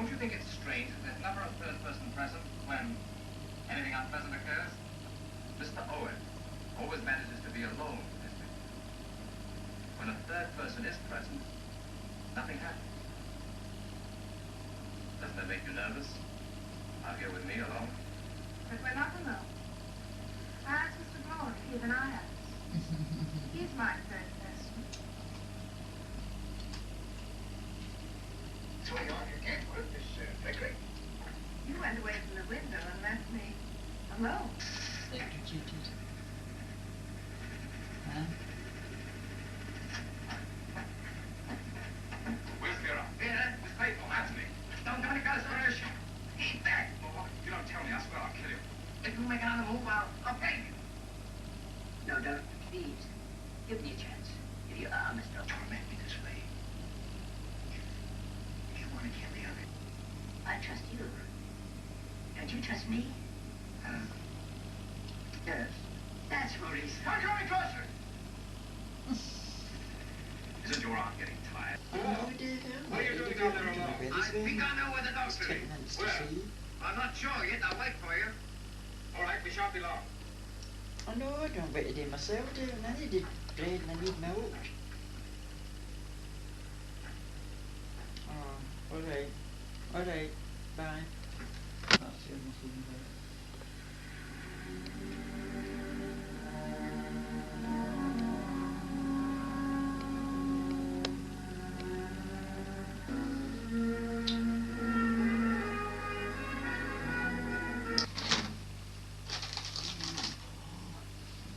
Don't you think it's strange that there's never a third person present when anything unpleasant occurs? Mr. Owen always manages to be alone with his victim. When a third person is present, nothing happens. Doesn't that make you nervous? Out here with me alone? But we're not alone. I asked Mr. Brown to keep an eye on us. He's my third person. So you can't work this flickering. You went away from the window and left me alone. Electrocuted. Huh? Where's Vera? Vera? It's faithful, answer me. Don't do any consideration. Eat that! Well, if you don't tell me, I swear I'll kill you. If you make another move, I'll pay you. No, don't. Please. Give me a chance. If you are, Mr. Torment me this way. If you want to kill the other. I trust you. Don't you trust me? Yes. That's what he said. How can I trust her? Isn't your arm getting tired? Oh dear. What are you doing down there alone? I think I know where the doctor 10 is. minutes to Where? see. I'm not sure yet. I'll wait for you. All right, we shan't be long. Oh no, I don't wait to do myself, do I? I need bread and I need milk. Oh, alright. Alright, bye. That's the only thing about it.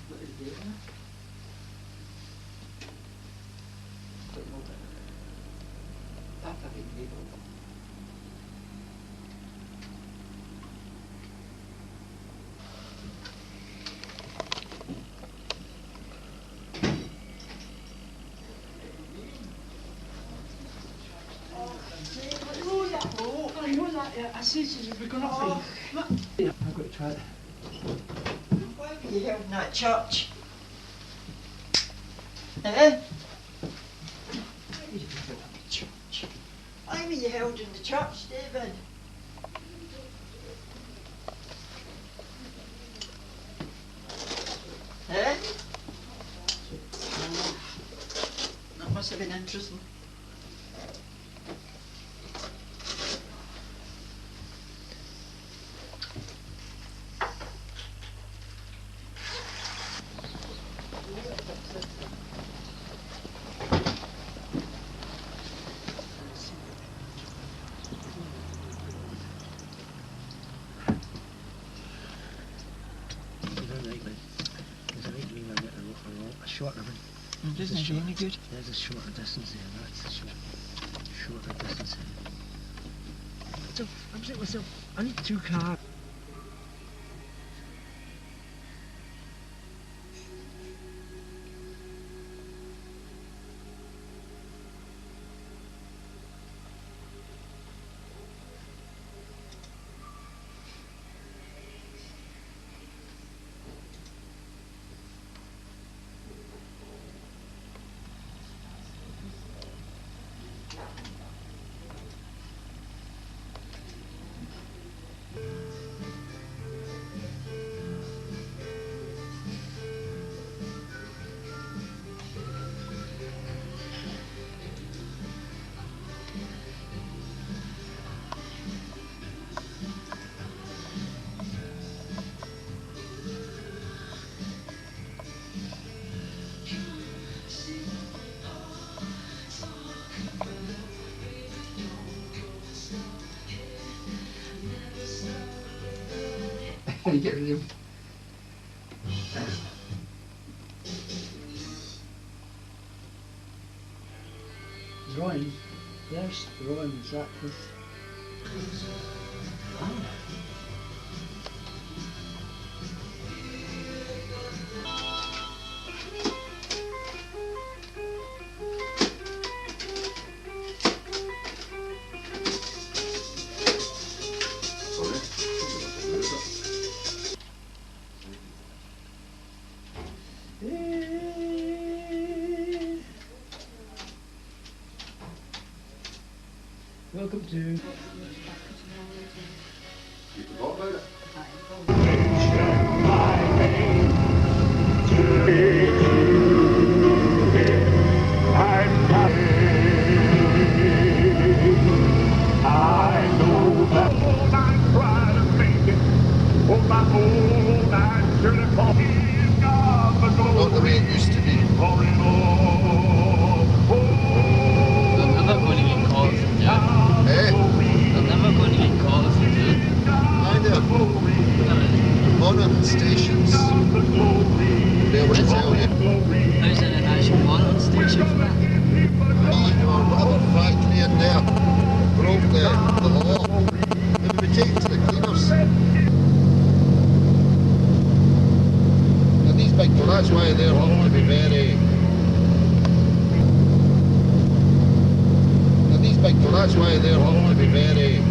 What is there? Don't know that. That's a big label. I know that, yeah. I see we're going off. Yeah, I've got to try it. Why were you held in that church? Eh? Why were you held in the church? Why were you held in the church, David? Eh? Oh, that must have been interesting. Shorter one. Doesn't it any good? There's a shorter distance there, that's a shorter distance here. So, I'm saying to myself, I need 2 cars. You get rid of him. Drawing. Yes, drawing, exactly. Ah. Welcome to... You forgot about it? Not the way it used to be. They're never going to get caught if they do. Eh? They're never going to get caught if they do. Either. Modern stations. Be able to tell you. How's there an actual modern station for that? Or whatever factory in there broke the law. It would be taken to the cleaners. And these big, well, that's why they're having to be very. And these big, well, that's why they're having to be very.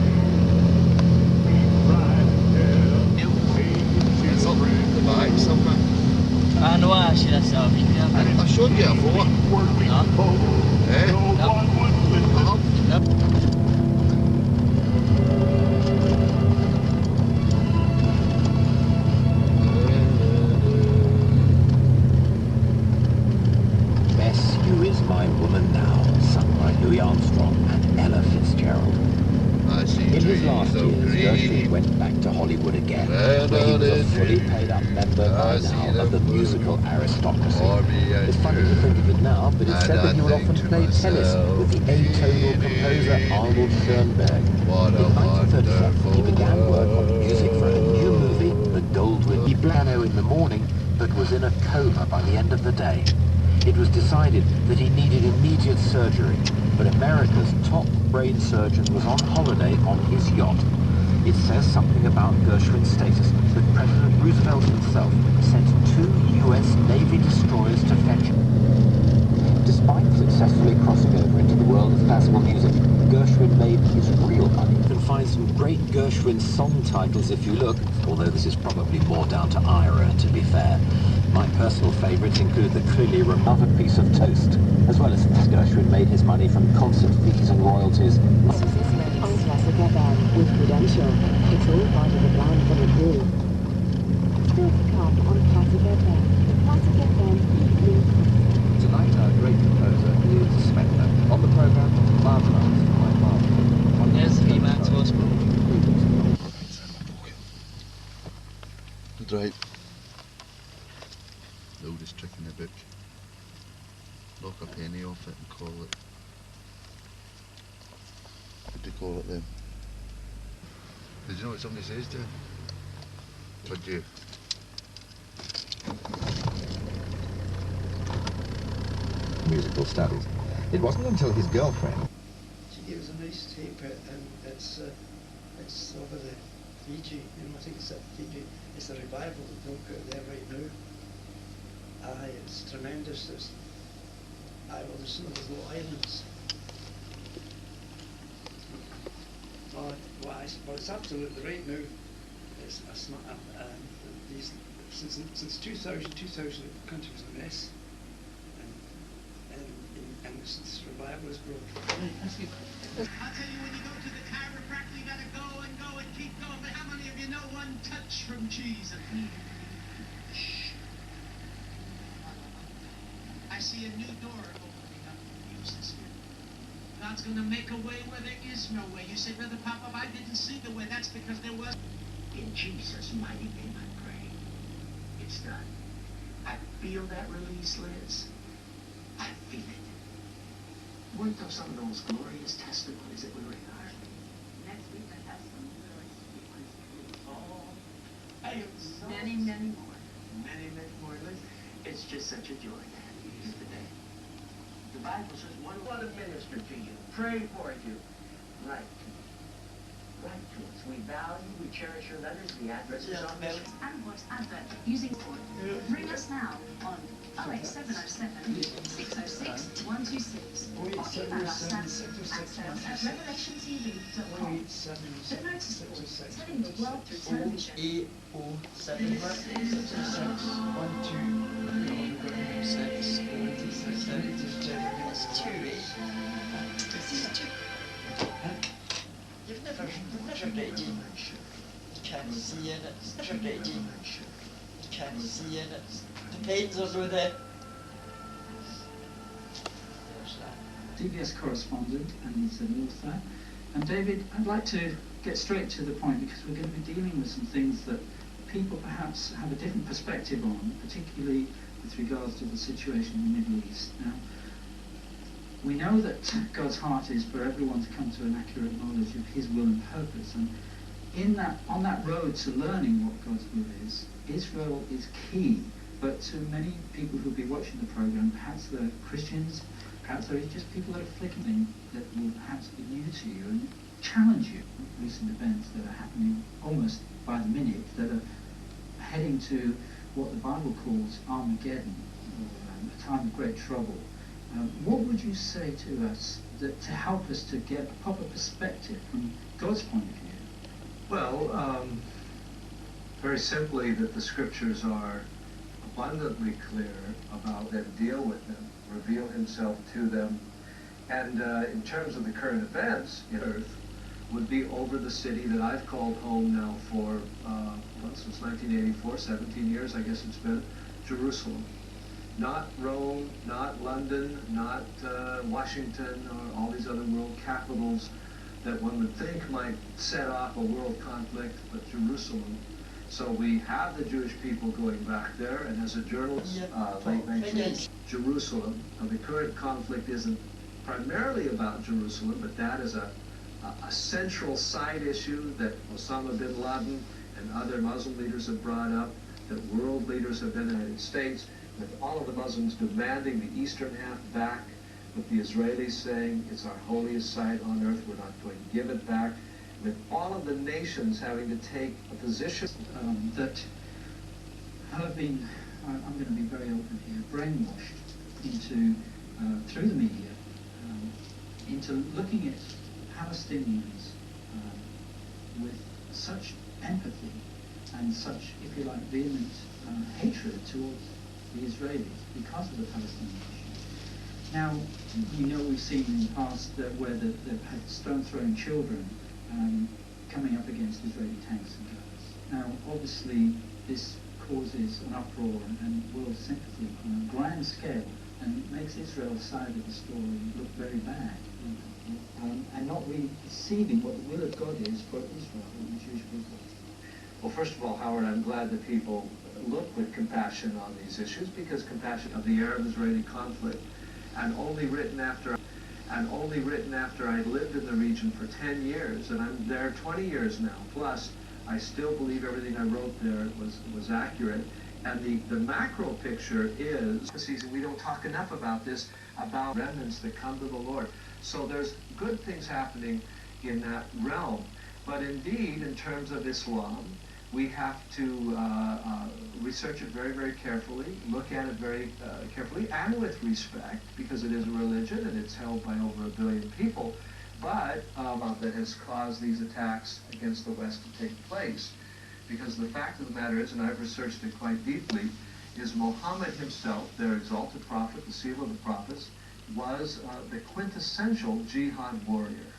It's up the back somewhere. I know I actually that's what I've been there. I showed you a photo. No. Eh? Nope. Nope. Bess, You Is My Woman Now, sung by Louis Armstrong and Ella Fitzgerald. I see In his trees last of years, Gershwin green. went back to Hollywood again, Red where he was a on fully it. paid up member I by see now them of the blue. musical aristocracy. For me and It's funny to you. think of it now, but it's And said I that he would think often to play tennis with the atonal composer Arnold Schoenberg. What a In 1937, he began work on wonderful music for a new movie, The Goldwyn. He piano in the morning, but was in a coma by the end of the day. It was decided that he needed immediate surgery, but America's top brain surgeon was on holiday on his yacht. It says something about Gershwin's status that President Roosevelt himself sent 2 U.S. Navy destroyers to fetch him. Despite successfully crossing over into the world of classical music, Gershwin made his real money. You can find some great Gershwin song titles if you look, although this is probably more down to Ira, to be fair. My personal favourites include the clearly remote piece of toast, as well as Gershwin made his money from concert fees and royalties. On Classic FM with Prudential. It's all part of the plan for the group. Still to come on Classic FM. Classic FM Weekly. Tonight our great composer is Spectre. On the programme, Marvelous by Marvel. There's the VMAX Hospital. Right. The oldest trick in the book. Knock a penny off it and call it. What do you call it then? Did you know what somebody says to you? Would you? Musical studies. It wasn't until his girlfriend. She gave us a nice tape, and it's over the Fiji. You know, I think it's at Fiji. It's a revival that broke out there right now. Aye, it's tremendous. There's some of those little islands. Well, it's absolutely right now. It's these since 2000 the country was a mess, and this revival is broken. I'll tell you, when you go to the chiropractor, you gotta go and keep going. But how many of you know one touch from Jesus? I see a new door opening up for you, sister. God's gonna make a way where there is no way. You say, Brother Papa, I didn't see the way. That's because there was. In Jesus' mighty name I pray. It's done. I feel that release, Liz. I feel it. Weren't those some of the most glorious testimonies that we were in our Next week I have some really sweet ones for you. Oh, I am so Many, many more. Many more, Liz. It's just such a joy to have you here today. The Bible says one want to minister to you, pray for you. Write to me. Write to us. We value, we cherish your letters. The address is on there. And what's advert using ring us now on 08707 606 126 or email us at sales@revelationtv.com. The notice board telling the world through television. 80712. This is two. tragedy. You can't see in it. It's tragedy. You can't see in it. The pains are no there. DBS correspondent and he's an author. And David, I'd like to get straight to the point because we're going to be dealing with some things that people perhaps have a different perspective on, particularly with regards to the situation in the Middle East. Now, we know that God's heart is for everyone to come to an accurate knowledge of his will and purpose, and on that road to learning what God's will is, Israel is key. But to many people who'll be watching the program, perhaps they're Christians, perhaps they're just people that are flicking that will perhaps be new to you and challenge you. Recent events that are happening almost by the minute, that are heading to what the Bible calls Armageddon, or a time of great trouble. What would you say to us to help us to get a proper perspective from God's point of view? Well, very simply that the scriptures are abundantly clear about them, deal with them, reveal himself to them, and in terms of the current events in earth, would be over the city that I've called home now for, since 1984, 17 years I guess it's been, Jerusalem. Not Rome, not London, not Washington, or all these other world capitals that one would think might set off a world conflict, but Jerusalem. So we have the Jewish people going back there, and as a journalist, late 19th, Jerusalem. The current conflict isn't primarily about Jerusalem, but that is a central side issue that Osama bin Laden and other Muslim leaders have brought up, that world leaders have been in the United States, with all of the Muslims demanding the eastern half back, with the Israelis saying it's our holiest site on earth, we're not going to give it back, with all of the nations having to take a position that have been, I'm going to be very open here, brainwashed into, through the media, into looking at Palestinians with such empathy and such, if you like, vehement hatred towards the Israelis because of the Palestinian issue. Now, we know we've seen in the past that where they've had stone-throwing children coming up against Israeli tanks and guns. Now, obviously, this causes an uproar and world sympathy on a grand scale, and makes Israel's side of the story look very bad, and not really perceiving what the will of God is for Israel and the Jewish people. Well, first of all, Howard, I'm glad that people look with compassion on these issues, because compassion of the Arab-Israeli conflict, and only written after I lived in the region for 10 years, and I'm there 20 years now. Plus, I still believe everything I wrote there was accurate. And the macro picture is, we don't talk enough about this, about remnants that come to the Lord. So there's good things happening in that realm. But indeed, in terms of Islam, we have to research it very, very carefully, look at it very carefully, and with respect, because it is a religion and it's held by over 1 billion people, but that has caused these attacks against the West to take place. Because the fact of the matter is, and I've researched it quite deeply, is Muhammad himself, their exalted prophet, the seal of the prophets, was the quintessential jihad warrior.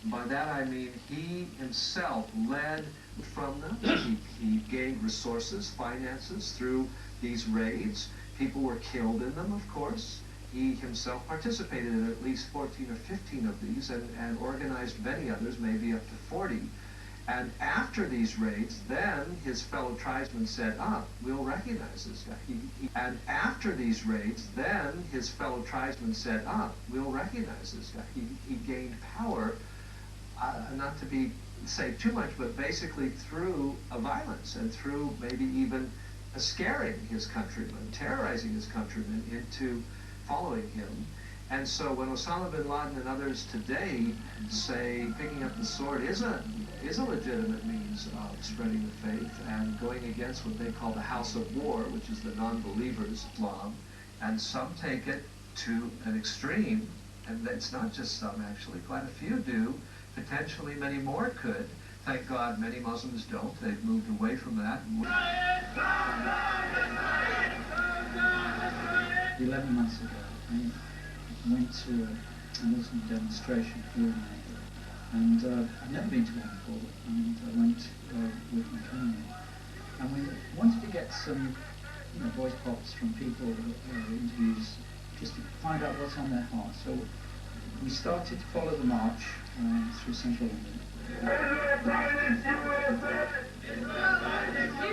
By that I mean he himself led from them. He gained resources, finances through these raids. People were killed in them, of course. He himself participated in at least 14 or 15 of these and organized many others, maybe up to 40. And after these raids, then his fellow tribesmen said, we'll recognize this guy. And after these raids, then his fellow tribesmen said, we'll recognize this guy. He gained power, not to say too much, but basically through violence and through maybe even scaring his countrymen, terrorizing his countrymen into following him. And so when Osama bin Laden and others today say picking up the sword is a legitimate means of spreading the faith and going against what they call the house of war, which is the non-believers' Islam, and some take it to an extreme, and it's not just some actually, quite a few do, potentially many more could. Thank God many Muslims don't. They've moved away from that. 11 months ago, I went to a Muslim demonstration here in America, And I'd never been to one before, and I went with my family. And we wanted to get some voice pops from people, interviews, just to find out what's on their heart. So we started to follow the march through central London.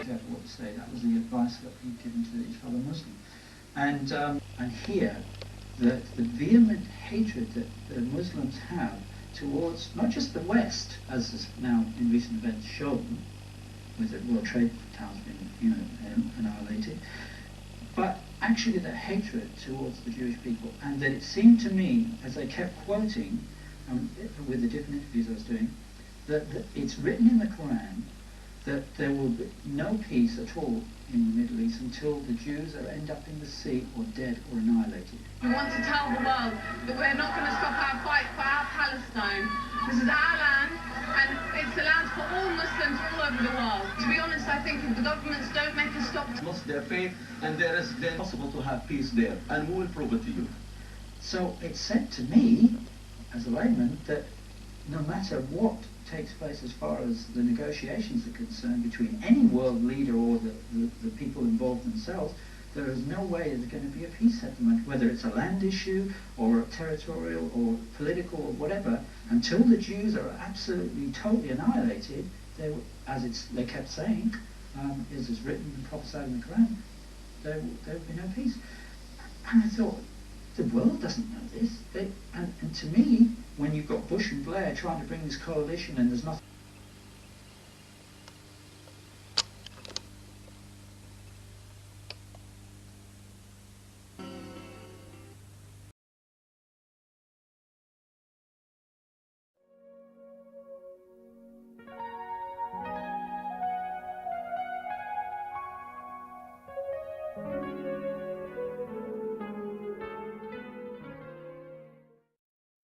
Careful what to say. That was the advice that we'd given to each fellow Muslim. And here, the vehement hatred that the Muslims have towards not just the West, as is now in recent events shown, with the World Trade Towers being annihilated, but actually the hatred towards the Jewish people. And that it seemed to me, as I kept quoting with the different interviews I was doing, that it's written in the Quran that there will be no peace at all in the Middle East until the Jews end up in the sea or dead or annihilated. We want to tell the world that we're not going to stop our fight for our Palestine. This is our land, and it's the land for all Muslims all over the world. To be honest, I think if the governments don't make a stop... Lost their faith, and there is then possible to have peace there, and we will prove it to you. So it said to me, as a layman, that no matter what takes place as far as the negotiations are concerned between any world leader or the people involved themselves, there is no way there's going to be a peace settlement, whether it's a land issue or a territorial or political or whatever, until the Jews are absolutely, totally annihilated, they kept saying, as is written and prophesied in the Quran, there will be no peace. And I thought, the world doesn't know this. And to me, when you've got Bush and Blair trying to bring this coalition and there's nothing